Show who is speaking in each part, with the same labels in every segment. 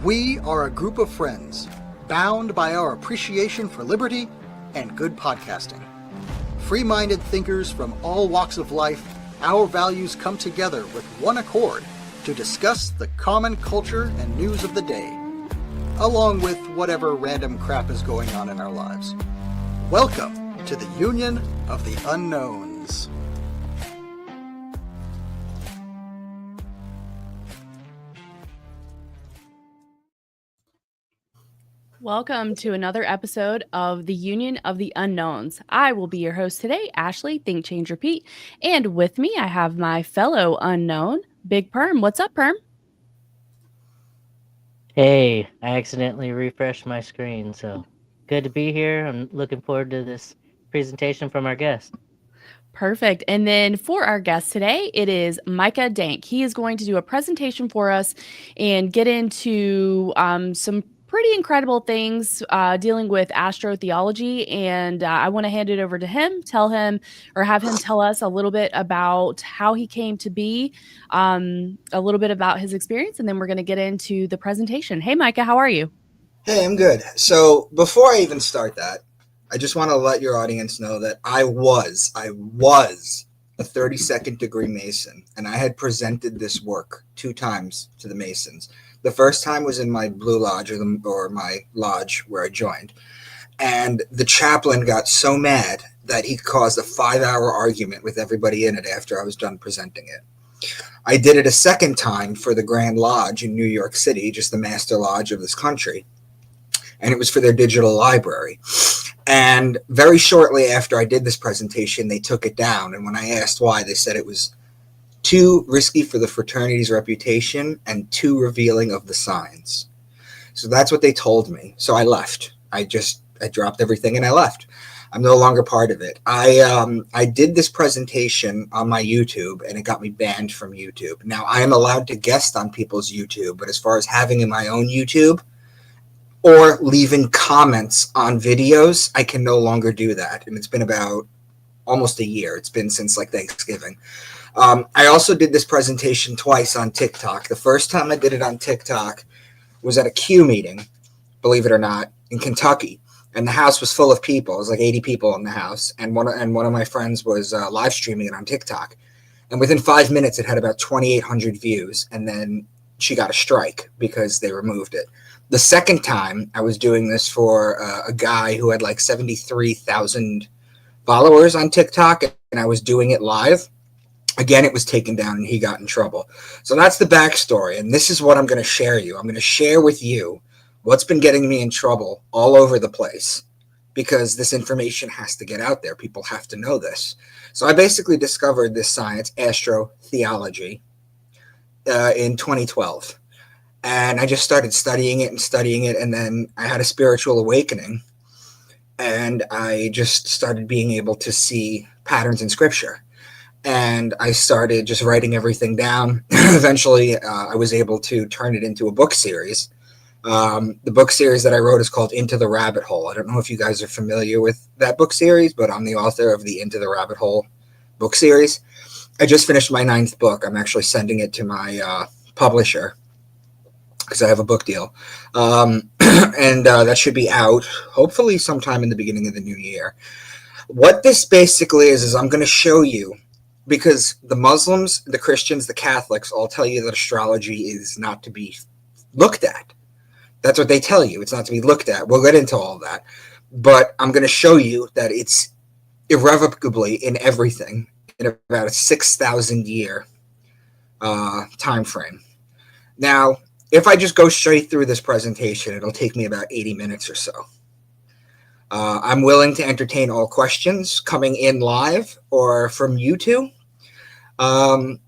Speaker 1: We are a group of friends, bound by our appreciation for liberty and good podcasting. Free-minded thinkers from all walks of life, our values come together with one accord to discuss the common culture and news of the day, along with whatever random crap is going on in our lives. Welcome to the Union of the Unknowns.
Speaker 2: Welcome to another episode of the Union of the Unknowns. I will be your host today, Ashley, Think, Change, Repeat. And with me, I have my fellow unknown, Big Perm. What's up, Perm?
Speaker 3: Hey, I accidentally refreshed my screen, so good to be here. I'm looking forward to this presentation from our guest.
Speaker 2: Perfect. And then for our guest today, it is Micah Dank. He is going to do a presentation for us and get into some pretty incredible things dealing with astro-theology. And I want to hand it over to him, have him tell us a little bit about how he came to be, a little bit about his experience, and then we're going to get into the presentation. Hey, Micah, how are you?
Speaker 4: Hey, I'm good. So before I even start that, I just want to let your audience know that I was a 32nd degree Mason, and I had presented this work 2 times to the Masons. The first time was in my Blue Lodge or my lodge where I joined, and the chaplain got so mad that he caused a 5-hour argument with everybody in it after I was done presenting it. I did it a second time for the Grand Lodge in New York City, just the master lodge of this country, and it was for their digital library. And very shortly after I did this presentation, they took it down. And when I asked why, they said it was too risky for the fraternity's reputation and too revealing of the signs. So that's what they told me. So I left. I dropped everything and I left. I'm no longer part of it. I did this presentation on my YouTube and it got me banned from YouTube. Now I am allowed to guest on people's YouTube, but as far as having in my own YouTube or leaving comments on videos, I can no longer do that. And it's been about almost a year. It's been since like Thanksgiving. I also did this presentation twice on TikTok. The first time I did it on TikTok was at a Q meeting, believe it or not, in Kentucky. And the house was full of people. It was like 80 people in the house. And one of my friends was live streaming it on TikTok. And within 5 minutes, it had about 2,800 views. And then she got a strike because they removed it. The second time I was doing this for a guy who had like 73,000 followers on TikTok, and I was doing it live. Again, it was taken down and he got in trouble. So that's the backstory. And this is what I'm going to share you. I'm going to share with you what's been getting me in trouble all over the place, because this information has to get out there. People have to know this. So I basically discovered this science, astro-theology, in 2012. And I just started studying it. And then I had a spiritual awakening. And I just started being able to see patterns in scripture. And I started just writing everything down. Eventually, I was able to turn it into a book series. The book series that I wrote is called Into the Rabbit Hole. I don't know if you guys are familiar with that book series, but I'm the author of the Into the Rabbit Hole book series. I just finished my 9th book. I'm actually sending it to my publisher because I have a book deal. And that should be out hopefully sometime in the beginning of the new year. What this basically is I'm going to show you, because the Muslims, the Christians, the Catholics all tell you that astrology is not to be looked at. That's what they tell you. It's not to be looked at. We'll get into all that. But I'm going to show you that it's irrevocably in everything in about a 6,000 year time frame. Now, if I just go straight through this presentation, it'll take me about 80 minutes or so. I'm willing to entertain all questions coming in live or from YouTube. And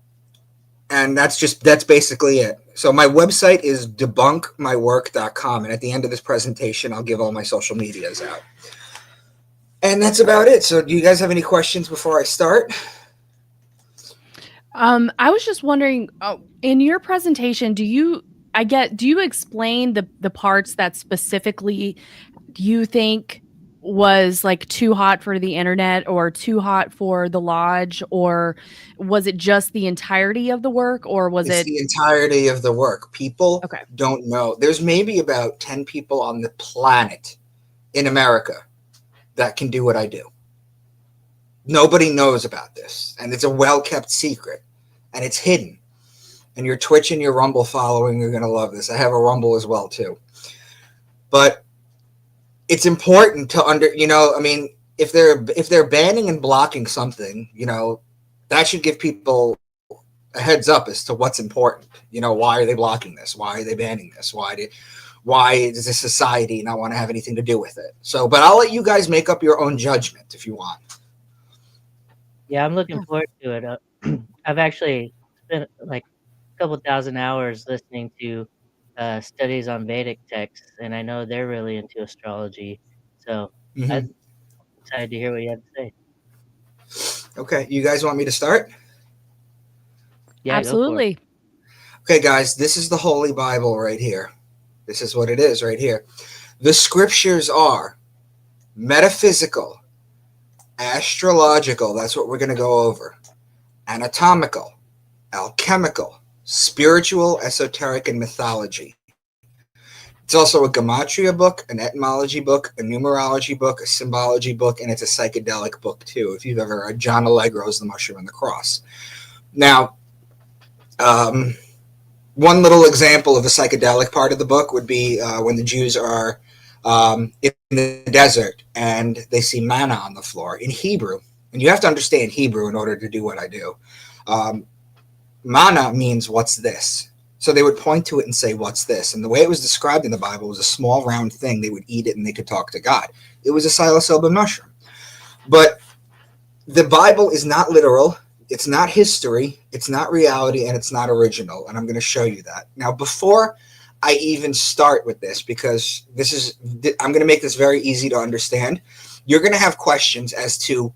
Speaker 4: that's basically it. So my website is debunkmywork.com. And at the end of this presentation, I'll give all my social medias out. And that's about it. So do you guys have any questions before I start?
Speaker 2: I was just wondering, in your presentation, do you explain the parts that specifically you think was like too hot for the internet or too hot for the lodge, or was it just the entirety of the work, or was
Speaker 4: It's
Speaker 2: it
Speaker 4: the entirety of the work. People
Speaker 2: okay?
Speaker 4: don't know. There's maybe about 10 people on the planet in America that can do what I do. Nobody knows about this, and it's a well-kept secret, and it's hidden. And your Twitch and your Rumble following are going to love this. I have a Rumble as well, too. But it's important to I mean, if they're banning and blocking something, that should give people a heads up as to what's important. Why are they blocking this? Why are they banning this? Why does this society not want to have anything to do with it? So, but I'll let you guys make up your own judgment if you want.
Speaker 3: Yeah, I'm looking forward to it. I've actually spent like a couple thousand hours listening to studies on Vedic texts, and I know they're really into astrology. So I'm excited to hear what you have to say.
Speaker 4: Okay, you guys want me to start?
Speaker 3: Yeah,
Speaker 2: Absolutely.
Speaker 3: go for it.
Speaker 4: Okay, guys, this is the Holy Bible right here. This is what it is right here. The scriptures are metaphysical, astrological, that's what we're going to go over, anatomical, alchemical, spiritual, esoteric, and mythology. It's also a gematria book, an etymology book, a numerology book, a symbology book, and it's a psychedelic book too, if you've ever read John Allegro's The Mushroom and the Cross. Now, one little example of the psychedelic part of the book would be when the Jews are in the desert and they see manna on the floor in Hebrew. And you have to understand Hebrew in order to do what I do. Manna means, what's this? So they would point to it and say, what's this? And the way it was described in the Bible was a small round thing. They would eat it and they could talk to God. It was a psilocybin mushroom. But the Bible is not literal. It's not history. It's not reality. And it's not original. And I'm going to show you that. Now, before I even start with this, because I'm going to make this very easy to understand. You're going to have questions as to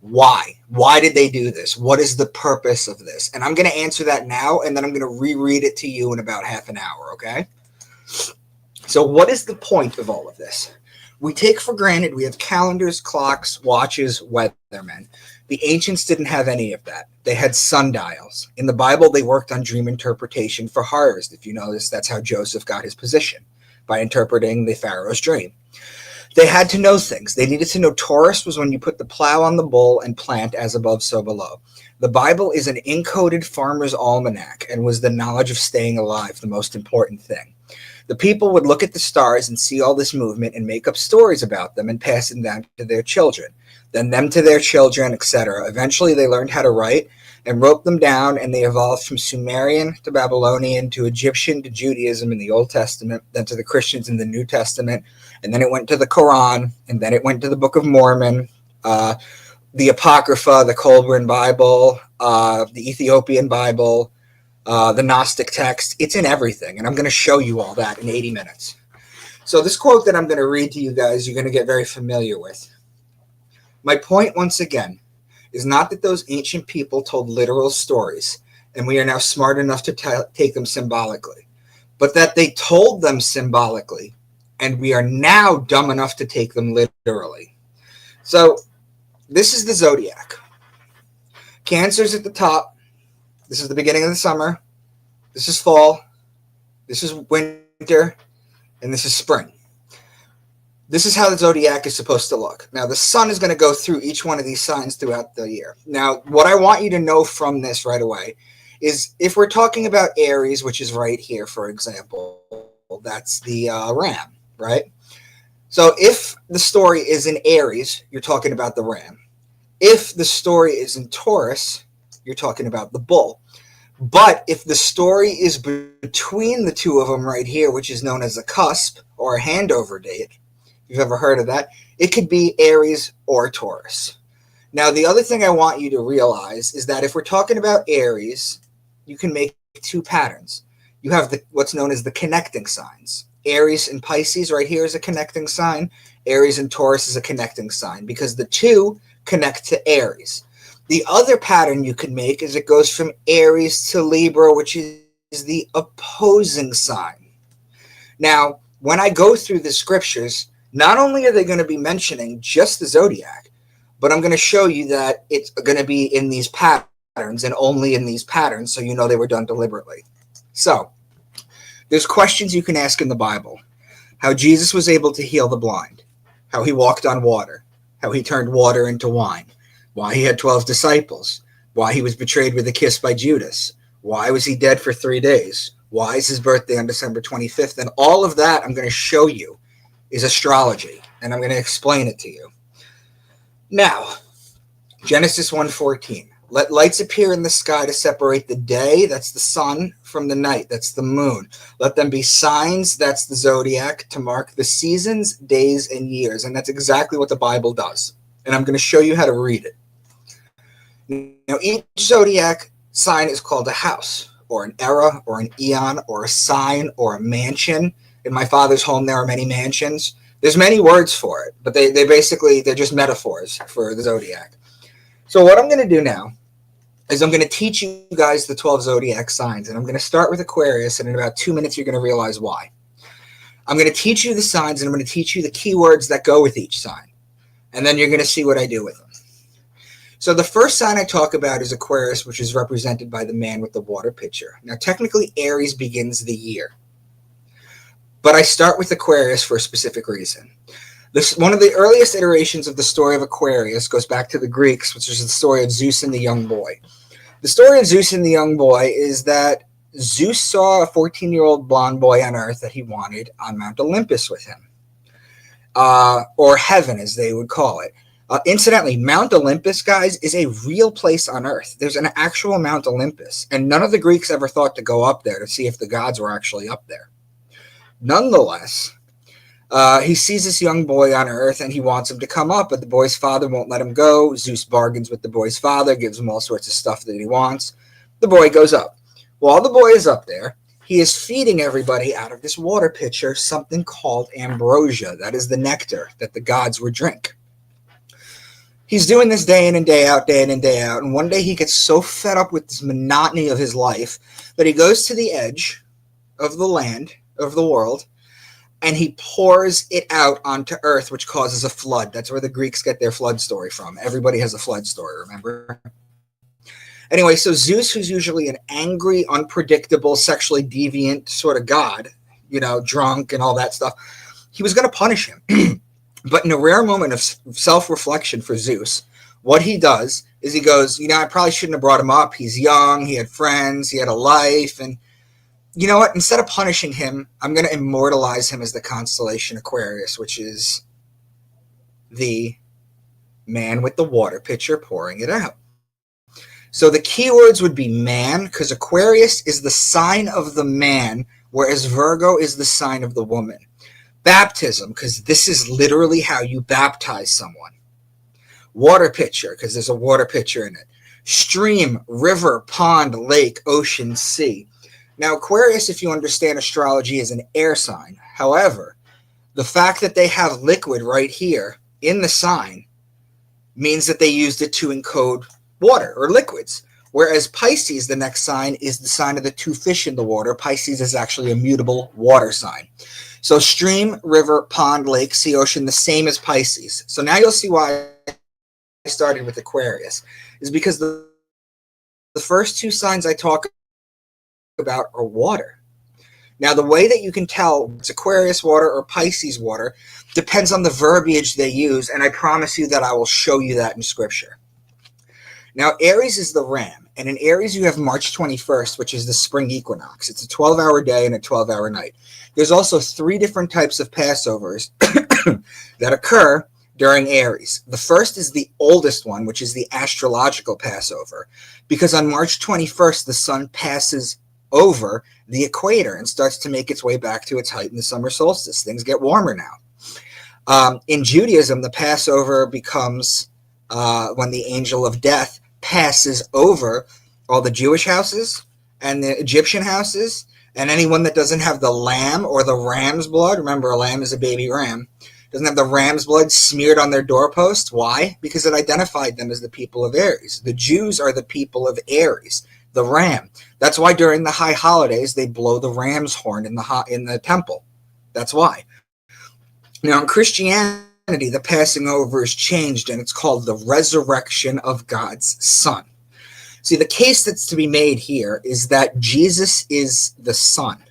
Speaker 4: why. Why did they do this? What is the purpose of this? And I'm going to answer that now, and then I'm going to reread it to you in about half an hour, okay? So what is the point of all of this? We take for granted we have calendars, clocks, watches, weathermen. The ancients didn't have any of that. They had sundials. In the Bible, they worked on dream interpretation for harvest. If you notice, that's how Joseph got his position, by interpreting the Pharaoh's dream. They had to know things. They needed to know Taurus was when you put the plow on the bull and plant as above, so below. The Bible is an encoded farmer's almanac and was the knowledge of staying alive, the most important thing. The people would look at the stars and see all this movement and make up stories about them and pass them down to their children, then them to their children, etc. Eventually, they learned how to write and wrote them down, and they evolved from Sumerian to Babylonian to Egyptian to Judaism in the Old Testament, then to the Christians in the New Testament, and then it went to the Quran, and then it went to the Book of Mormon, the Apocrypha, the Colburn Bible, the Ethiopian Bible, the Gnostic text. It's in everything, and I'm going to show you all that in 80 minutes. So this quote that I'm going to read to you guys, you're going to get very familiar with. My point, once again, is not that those ancient people told literal stories, and we are now smart enough to take them symbolically, but that they told them symbolically, and we are now dumb enough to take them literally. So this is the zodiac. Cancer's at the top. This is the beginning of the summer. This is fall. This is winter. And this is spring. This is how the zodiac is supposed to look. Now, the sun is going to go through each one of these signs throughout the year. Now, what I want you to know from this right away is if we're talking about Aries, which is right here, for example, that's the ram, right? So if the story is in Aries, you're talking about the ram. If the story is in Taurus, you're talking about the bull. But if the story is between the two of them right here, which is known as a cusp or a handover date, if you've ever heard of that, it could be Aries or Taurus. Now, the other thing I want you to realize is that if we're talking about Aries, you can make two patterns. You have what's known as the connecting signs. Aries and Pisces right here is a connecting sign. Aries and Taurus is a connecting sign because the two connect to Aries. The other pattern you can make is it goes from Aries to Libra, which is the opposing sign. Now, when I go through the scriptures, not only are they going to be mentioning just the zodiac, but I'm going to show you that it's going to be in these patterns and only in these patterns, so you know they were done deliberately. So there's questions you can ask in the Bible. How Jesus was able to heal the blind, how he walked on water, how he turned water into wine, why he had 12 disciples, why he was betrayed with a kiss by Judas, why was he dead for 3 days, why is his birthday on December 25th, and all of that I'm going to show you is astrology, and I'm going to explain it to you. Now, Genesis 1:14. Let lights appear in the sky to separate the day, that's the sun, from the night, that's the moon. Let them be signs, that's the zodiac, to mark the seasons, days, and years. And that's exactly what the Bible does. And I'm going to show you how to read it. Now, each zodiac sign is called a house, or an era, or an eon, or a sign, or a mansion. In my father's home, there are many mansions. There's many words for it, but they're just metaphors for the zodiac. So what I'm going to do now is I'm going to teach you guys the 12 zodiac signs, and I'm going to start with Aquarius, and in about 2 minutes you're going to realize why. I'm going to teach you the signs, and I'm going to teach you the keywords that go with each sign, and then you're going to see what I do with them. So the first sign I talk about is Aquarius, which is represented by the man with the water pitcher. Now, technically, Aries begins the year, but I start with Aquarius for a specific reason. One of the earliest iterations of the story of Aquarius goes back to the Greeks, which is the story of Zeus and the young boy. The story of Zeus and the young boy is that Zeus saw a 14-year-old blonde boy on Earth that he wanted on Mount Olympus with him, or heaven, as they would call it. Incidentally, Mount Olympus, guys, is a real place on Earth. There's an actual Mount Olympus, and none of the Greeks ever thought to go up there to see if the gods were actually up there. Nonetheless, he sees this young boy on Earth, and he wants him to come up, but the boy's father won't let him go. Zeus bargains with the boy's father, gives him all sorts of stuff that he wants. The boy goes up. While the boy is up there, he is feeding everybody out of this water pitcher something called ambrosia. That is the nectar that the gods would drink. He's doing this day in and day out, day in and day out, and one day he gets so fed up with this monotony of his life that he goes to the edge of the land, of the world, and he pours it out onto Earth, which causes a flood. That's where the Greeks get their flood story from. Everybody has a flood story, remember? Anyway, so Zeus, who's usually an angry, unpredictable, sexually deviant sort of god, drunk and all that stuff, he was going to punish him. But in a rare moment of self-reflection for Zeus, what he does is he goes, I probably shouldn't have brought him up. He's young, he had friends, he had a life, and you know what? Instead of punishing him, I'm going to immortalize him as the constellation Aquarius, which is the man with the water pitcher pouring it out. So the keywords would be man, because Aquarius is the sign of the man, whereas Virgo is the sign of the woman. Baptism, because this is literally how you baptize someone. Water pitcher, because there's a water pitcher in it. Stream, river, pond, lake, ocean, sea. Now, Aquarius, if you understand astrology, is an air sign. However, the fact that they have liquid right here in the sign means that they used it to encode water or liquids. Whereas Pisces, the next sign, is the sign of the two fish in the water. Pisces is actually a mutable water sign. So stream, river, pond, lake, sea, ocean, the same as Pisces. So now you'll see why I started with Aquarius, is because the first two signs I talk about are water. Now, the way that you can tell it's Aquarius water or Pisces water depends on the verbiage they use, and I promise you that I will show you that in Scripture. Now, Aries is the ram, and in Aries you have March 21st, which is the spring equinox. It's a 12-hour day and a 12-hour night. There's also 3 different types of Passovers that occur during Aries. The first is the oldest one, which is the astrological Passover, because on March 21st, the sun passes over the equator and starts to make its way back to its height in the summer solstice. Things get warmer now. In Judaism, the Passover becomes when the angel of death passes over all the Jewish houses and the Egyptian houses, and anyone that doesn't have the lamb or the ram's blood, remember a lamb is a baby ram, doesn't have the ram's blood smeared on their doorpost. Why? Because it identified them as the people of Aries. The Jews are the people of Aries, the ram. That's why during the high holidays they blow the ram's horn in the temple. That's why. Now, in Christianity, the passing over is changed, and it's called the resurrection of God's Son. See, the case that's to be made here is that Jesus is the Son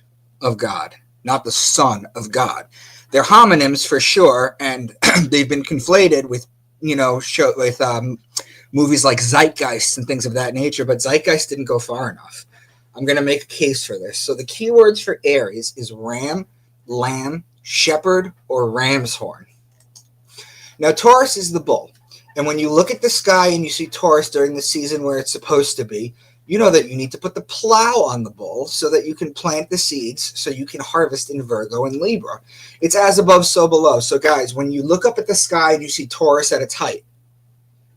Speaker 4: of God, not the Son of God. They're homonyms for sure, and they've been conflated with, movies like Zeitgeist and things of that nature, but Zeitgeist didn't go far enough. I'm going to make a case for this. So the keywords for Aries is ram, lamb, shepherd, or ram's horn. Now, Taurus is the bull. And when you look at the sky and you see Taurus during the season where it's supposed to be, you know that you need to put the plow on the bull so that you can plant the seeds so you can harvest in Virgo and Libra. It's as above, so below. So guys, when you look up at the sky and you see Taurus at its height,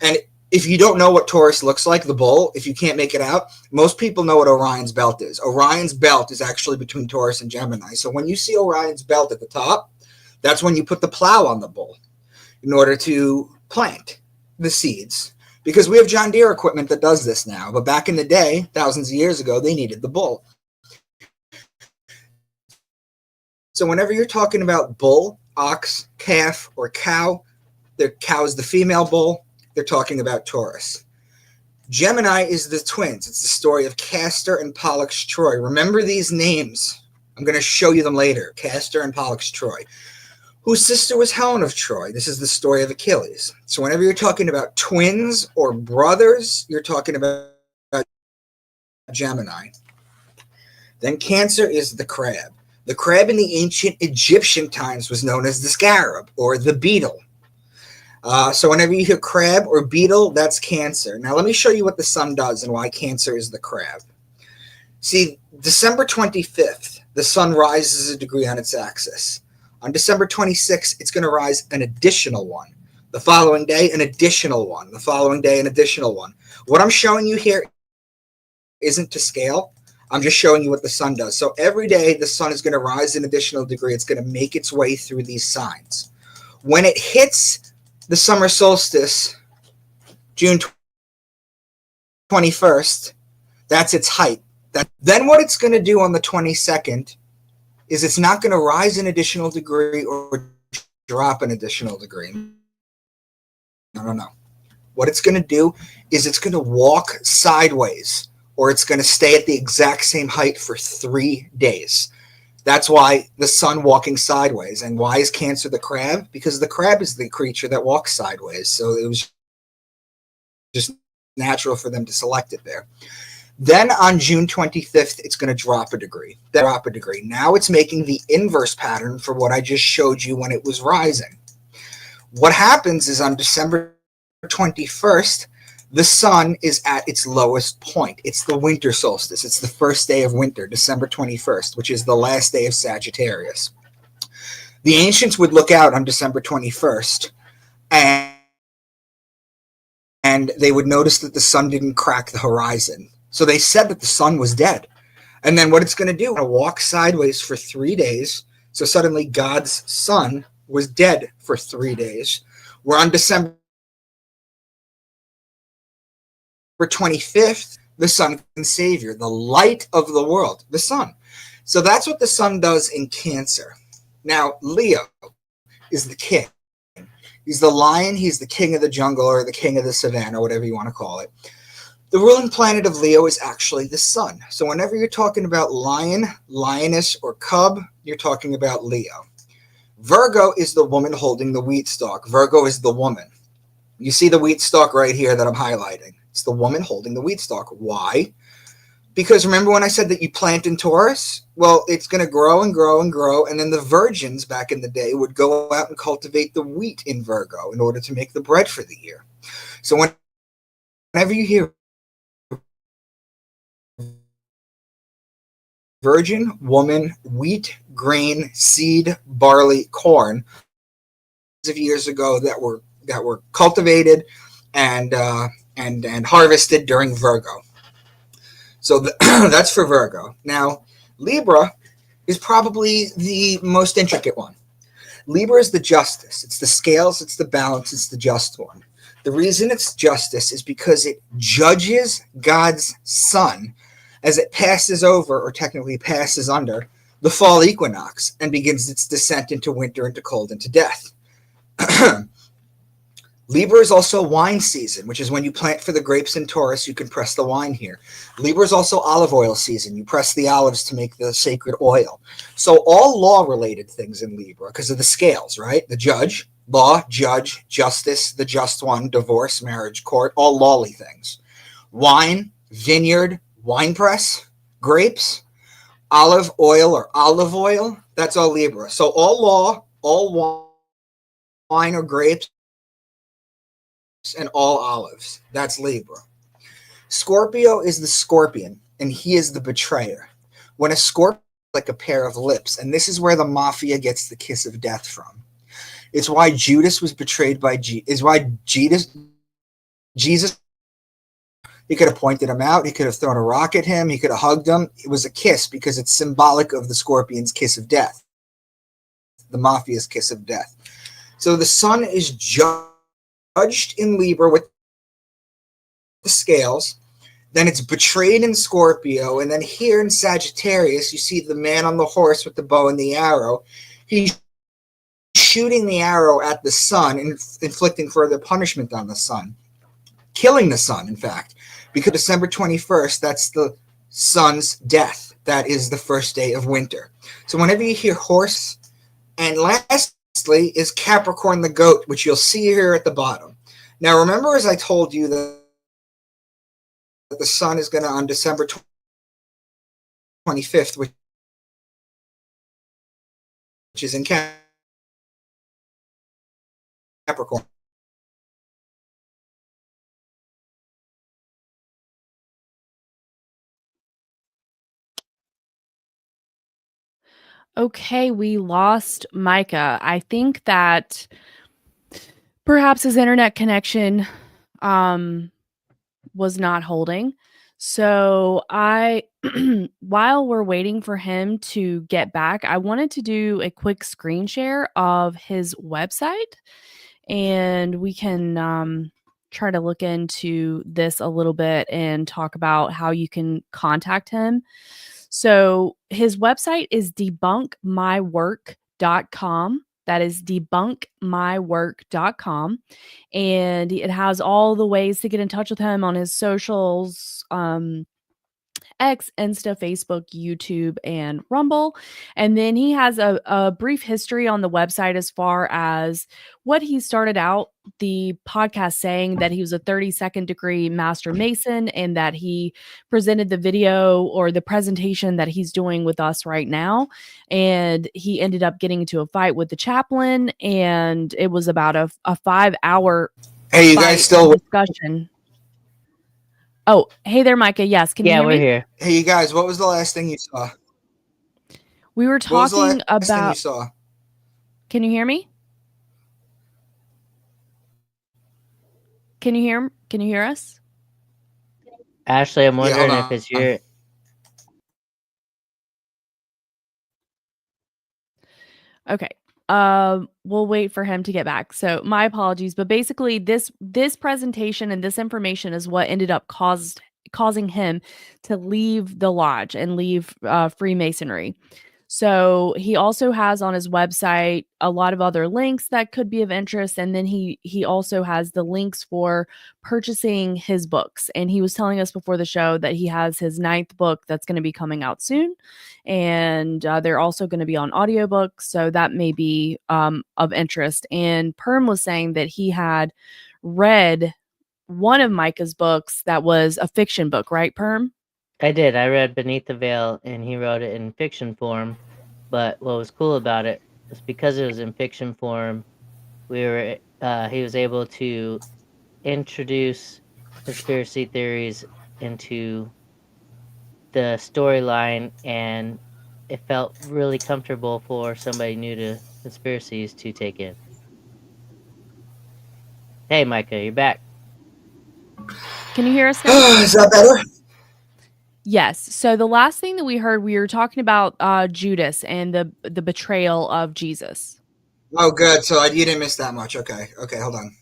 Speaker 4: and if you don't know what Taurus looks like, the bull, if you can't make it out, most people know what Orion's belt is. Orion's belt is actually between Taurus and Gemini. So when you see Orion's belt at the top, that's when you put the plow on the bull in order to plant the seeds. Because we have John Deere equipment that does this now. But back in the day, thousands of years ago, they needed the bull. So whenever you're talking about bull, ox, calf, or cow, the cow is the female bull. They're talking about Taurus. Gemini is the twins. It's the story of Castor and Pollux Troy. Remember these names. I'm going to show you them later. Castor and Pollux Troy. Whose sister was Helen of Troy. This is the story of Achilles. So whenever you're talking about twins or brothers, you're talking about Gemini. Then Cancer is the crab. The crab in the ancient Egyptian times was known as the scarab or the beetle. So whenever you hear crab or beetle, that's Cancer. Now let me show you what the sun does and why Cancer is the crab. See, December 25th, the sun rises a degree on its axis. On December 26th, it's going to rise an additional one. The following day, an additional one. The following day, an additional one. What I'm showing you here isn't to scale. I'm just showing you what the sun does. So every day, the sun is going to rise an additional degree. It's going to make its way through these signs. When it hits the summer solstice, June 21st, that's its height. Then what it's going to do on the 22nd is it's not going to rise an additional degree or drop an additional degree. No. What it's going to do is it's going to walk sideways, or it's going to stay at the exact same height for 3 days. That's why the sun walking sideways. And why is Cancer the crab? Because the crab is the creature that walks sideways. So it was just natural for them to select it there. Then on June 25th, it's going to drop a degree. Now it's making the inverse pattern for what I just showed you when it was rising. What happens is on December 21st, the sun is at its lowest point. It's the winter solstice. It's the first day of winter, December 21st, which is the last day of Sagittarius. The ancients would look out on December 21st and they would notice that the sun didn't crack the horizon. So they said that the sun was dead. And then what it's going to do, it's going to walk sideways for 3 days. So suddenly God's son was dead for 3 days. We're on December 25th, the sun and savior, the light of the world, the sun. So that's what the sun does in Cancer. Now, Leo is the king. He's the lion. He's the king of the jungle or the king of the savannah, whatever you want to call it. The ruling planet of Leo is actually the sun. So whenever you're talking about lion, lioness, or cub, you're talking about Leo. Virgo is the woman holding the wheat stalk. Virgo is the woman. You see the wheat stalk right here that I'm highlighting. It's the woman holding the wheat stalk. Why? Because remember when I said that you plant in Taurus? Well, it's going to grow and grow and grow. And then the virgins back in the day would go out and cultivate the wheat in Virgo in order to make the bread for the year. So whenever you hear virgin, woman, wheat, grain, seed, barley, corn, of years ago that were cultivated and harvested during Virgo. So that's for Virgo. Now, Libra is probably the most intricate one. Libra is the justice. It's the scales, it's the balance, it's the just one. The reason it's justice is because it judges God's son as it passes over, or technically passes under, the fall equinox, and begins its descent into winter, into cold, into death. Libra is also wine season, which is when you plant for the grapes in Taurus, you can press the wine here. Libra is also olive oil season. You press the olives to make the sacred oil. So all law-related things in Libra, because of the scales, right? The judge, law, judge, justice, the just one, divorce, marriage, court, all lawly things. Wine, vineyard, wine press, grapes, olive oil or olive oil, that's all Libra. So all law, all wine or grapes, and all olives. That's Libra. Scorpio is the scorpion, and he is the betrayer. When a scorpion is like a pair of lips, and this is where the mafia gets the kiss of death from. It's why Judas was betrayed by is why Jesus, he could have pointed him out, he could have thrown a rock at him, he could have hugged him. It was a kiss because it's symbolic of the scorpion's kiss of death, the mafia's kiss of death. So the sun is judged in Libra with the scales, then it's betrayed in Scorpio, and then here in Sagittarius you see the man on the horse with the bow and the arrow. He's shooting the arrow at the sun and inflicting further punishment on the sun, killing the sun, in fact, because December 21st, that's the sun's death. That is the first day of winter. So whenever you hear horse, and lastly is Capricorn the goat, which you'll see here at the bottom. Now, remember, as I told you that the sun is going to, on December 25th, which is in Capricorn.
Speaker 2: Okay, we lost Micah. I think that perhaps his internet connection was not holding. So while we're waiting for him to get back, I wanted to do a quick screen share of his website, and we can try to look into this a little bit and talk about how you can contact him. So his website is debunkmywork.com. That is debunkmywork.com. And it has all the ways to get in touch with him on his socials, X, Insta, Facebook, YouTube, and Rumble. And then he has a brief history on the website as far as what he started out the podcast saying, that he was a 32nd degree Master Mason, and that he presented the video or the presentation that he's doing with us right now. And he ended up getting into a fight with the chaplain, and it was about a 5-hour
Speaker 4: Hey, you guys still
Speaker 2: discussion. Oh, hey there, Micah. Yes, can you hear me?
Speaker 3: Yeah, we're here.
Speaker 4: Hey, you guys, what was the last thing you saw?
Speaker 2: We were talking
Speaker 4: What was the last thing you
Speaker 2: about.
Speaker 4: saw?
Speaker 2: Can you hear me? Can you hear us?
Speaker 3: Ashley, I'm wondering
Speaker 4: hold
Speaker 3: if it's your.
Speaker 2: Okay. We'll wait for him to get back. So my apologies, but basically this presentation and this information is what ended up causing him to leave the lodge and leave Freemasonry. So he also has on his website a lot of other links that could be of interest, and then he also has the links for purchasing his books. And he was telling us before the show that he has his 9th book that's going to be coming out soon, and they're also going to be on audiobook, so that may be of interest. And Perm was saying that he had read one of Micah's books that was a fiction book, right, Perm?
Speaker 3: I did. I read Beneath the Veil, and he wrote it in fiction form. But what was cool about it was because it was in fiction form, he was able to introduce conspiracy theories into the storyline, and it felt really comfortable for somebody new to conspiracies to take in. Hey, Micah, you're back.
Speaker 2: Can you hear us now?
Speaker 4: Is that better?
Speaker 2: Yes. So the last thing that we heard, we were talking about Judas and the betrayal of Jesus.
Speaker 4: Oh, good. So you didn't miss that much. Okay, hold on.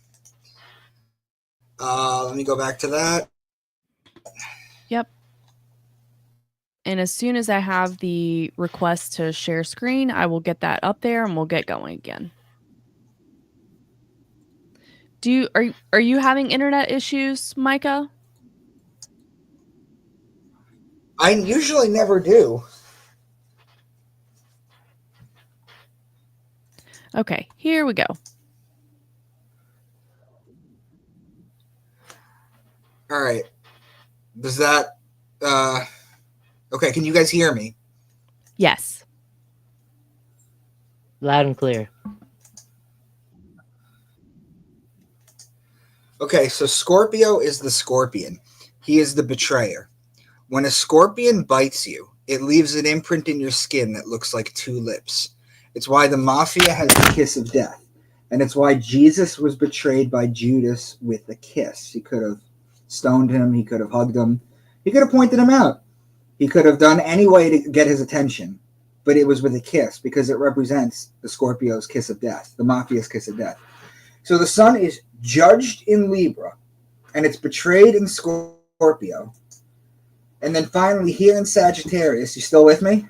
Speaker 4: Let me go back to that.
Speaker 2: Yep. And as soon as I have the request to share screen, I will get that up there and we'll get going again. Are you having internet issues, Micah?
Speaker 4: I usually never do.
Speaker 2: Okay, here we go.
Speaker 4: All right. Does that okay, can you guys hear me?
Speaker 2: Yes.
Speaker 3: Loud and clear.
Speaker 4: Okay, so Scorpio is the scorpion. He is the betrayer. When a scorpion bites you, it leaves an imprint in your skin that looks like two lips. It's why the mafia has the kiss of death. And it's why Jesus was betrayed by Judas with a kiss. He could have stoned him. He could have hugged him. He could have pointed him out. He could have done any way to get his attention. But it was with a kiss because it represents the Scorpio's kiss of death, the mafia's kiss of death. So the sun is judged in Libra, and it's betrayed in Scorpio. And then finally here in Sagittarius, you still with me?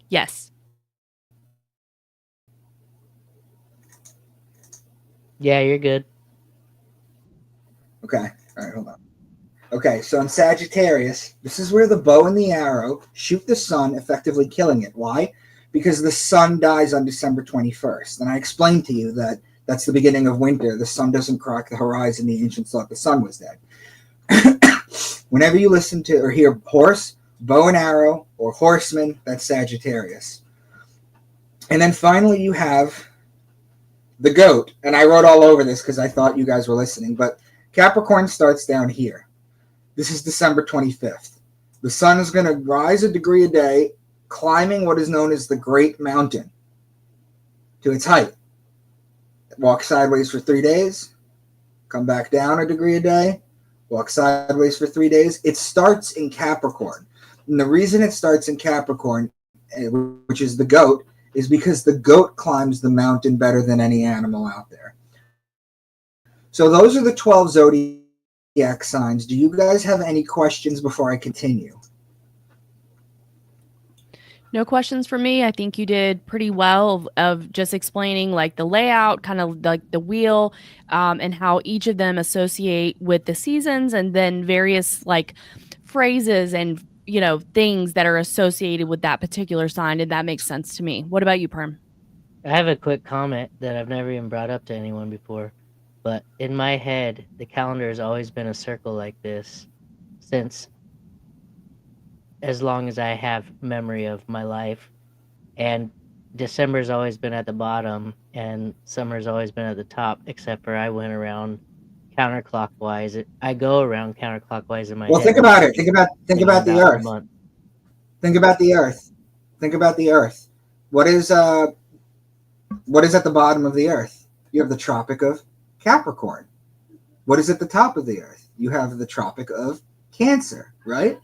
Speaker 2: Yes.
Speaker 3: Yeah, you're good.
Speaker 4: Okay. All right, hold on. Okay, so in Sagittarius, this is where the bow and the arrow shoot the sun, effectively killing it. Why? Because the sun dies on December 21st. And I explained to you that that's the beginning of winter. The sun doesn't crack the horizon. The ancients thought the sun was dead. Whenever you listen to or hear horse, bow and arrow, or horseman, that's Sagittarius. And then finally you have the goat. And I wrote all over this because I thought you guys were listening. But Capricorn starts down here. This is December 25th. The sun is going to rise a degree a day, climbing what is known as the Great Mountain to its height. Walk sideways for 3 days, come back down a degree a day, walk sideways for 3 days. It starts in Capricorn. And the reason it starts in Capricorn, which is the goat, is because the goat climbs the mountain better than any animal out there. So those are the 12 zodiac signs. Do you guys have any questions before I continue?
Speaker 2: No questions for me. I think you did pretty well of just explaining like the layout, kind of like the wheel, and how each of them associate with the seasons, and then various like phrases and things that are associated with that particular sign. And that makes sense to me. What about you, Perm?
Speaker 3: I have a quick comment that I've never even brought up to anyone before. But in my head, the calendar has always been a circle like this since as long as I have memory of my life. And December's always been at the bottom and summer's always been at the top, except for I went around counterclockwise. I go around counterclockwise in my head.
Speaker 4: Well, think about it. Think about the Earth. Think about the Earth. Think about the Earth. What is at the bottom of the Earth? You have the Tropic of Capricorn. What is at the top of the Earth? You have the Tropic of Cancer, right?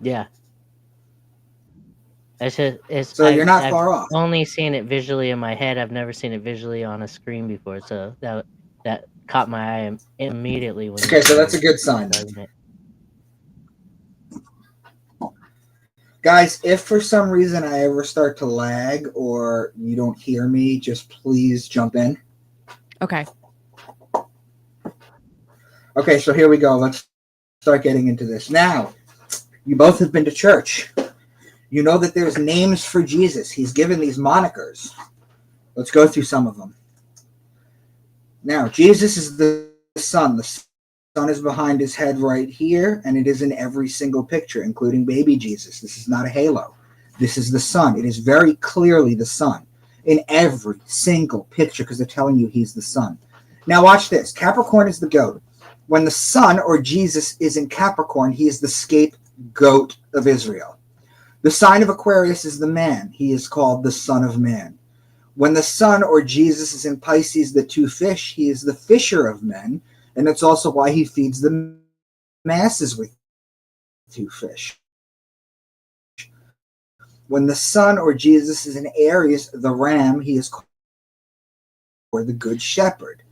Speaker 3: Yeah.
Speaker 4: So you're not far off.
Speaker 3: I've only seen it visually in my head. I've never seen it visually on a screen before. So that caught my eye immediately.
Speaker 4: Okay, so that's a good sign. Guys, if for some reason I ever start to lag or you don't hear me, just please jump in.
Speaker 2: Okay.
Speaker 4: Okay, so here we go. Let's start getting into this. Now, you both have been to church. You know that there's names for Jesus. He's given these monikers. Let's go through some of them. Now, Jesus is the sun. The sun is behind his head right here, and it is in every single picture, including baby Jesus. This is not a halo. This is the sun. It is very clearly the sun in every single picture because they're telling you he's the sun. Now, watch this. Capricorn is the goat. When the sun or Jesus is in Capricorn, he is the scapegoat of Israel. The sign of Aquarius is the man. He is called the Son of Man. When the sun or Jesus is in Pisces, the two fish, he is the fisher of men. And that's also why he feeds the masses with two fish. When the sun or Jesus is in Aries, the ram, he is called the good shepherd.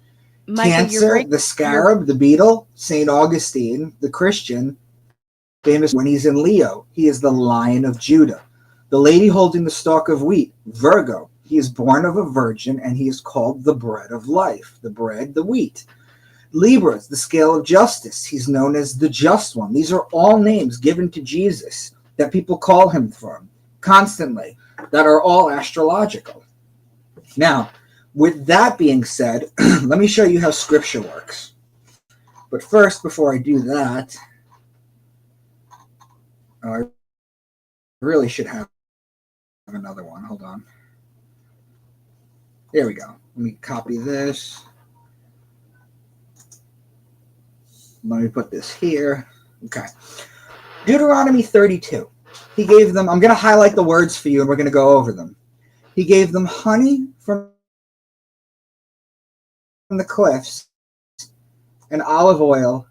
Speaker 2: Micah,
Speaker 4: Cancer, the scarab, the beetle, St. Augustine, the Christian, famous when he's in Leo, he is the Lion of Judah. The lady holding the stalk of wheat, Virgo, he is born of a virgin and he is called the bread of life. The bread, the wheat. Libra, the scale of justice. He's known as the just one. These are all names given to Jesus that people call him from constantly, that are all astrological. Now, with that being said, let me show you how scripture works. But first, before I do that, I really should have another one. Hold on. There we go. Let me copy this. Let me put this here. Okay. Deuteronomy 32. He gave them, I'm going to highlight the words for you and we're going to go over them. He gave them honey from the cliffs and olive oil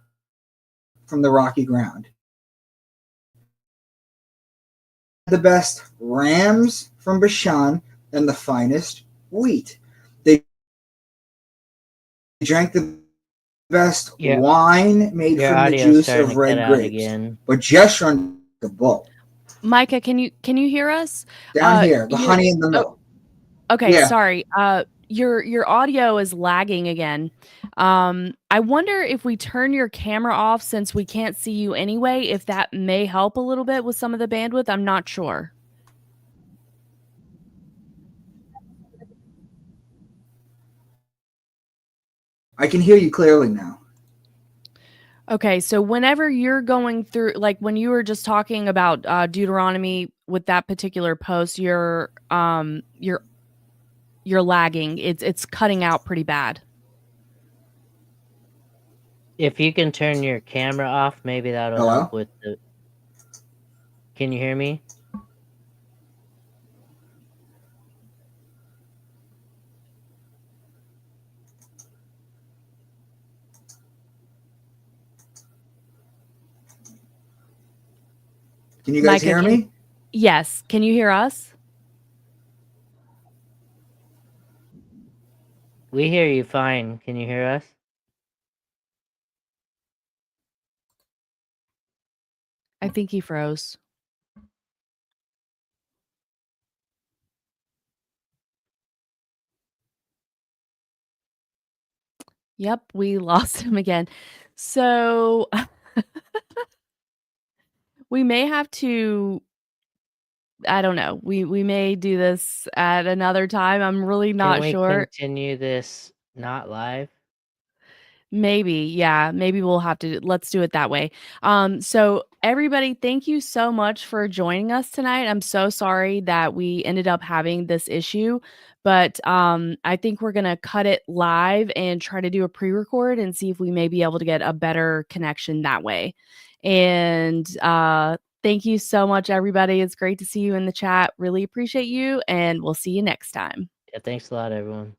Speaker 4: from the rocky ground. The best rams from Bashan and the finest wheat. They drank the best wine made from the juice of red grapes. But Jeshurun the bull.
Speaker 2: Micah, can you hear us?
Speaker 4: Down here, the honey in the middle.
Speaker 2: Okay, yeah. Sorry. Your audio is lagging again. I wonder if we turn your camera off, since we can't see you anyway, if that may help a little bit with some of the bandwidth. I'm not sure.
Speaker 4: I can hear you clearly now.
Speaker 2: Okay, so whenever you're going through, like when you were just talking about Deuteronomy with that particular post, you're lagging. It's cutting out pretty bad.
Speaker 3: If you can turn your camera off, maybe that'll help with the... Can you hear me?
Speaker 4: Can you guys hear me?
Speaker 2: Yes. Can you hear us?
Speaker 3: We hear you fine. Can you hear us?
Speaker 2: I think he froze. Yep, we lost him again. So we may have to, I don't know. We may do this at another time. I'm really not sure.
Speaker 3: Can we continue this not live?
Speaker 2: Maybe, yeah. Maybe we'll have to. Let's do it that way. So everybody, thank you so much for joining us tonight. I'm so sorry that we ended up having this issue, but I think we're gonna cut it live and try to do a pre-record and see if we may be able to get a better connection that way. And thank you so much, everybody. It's great to see you in the chat. Really appreciate you, and we'll see you next time.
Speaker 3: Yeah, thanks a lot, everyone.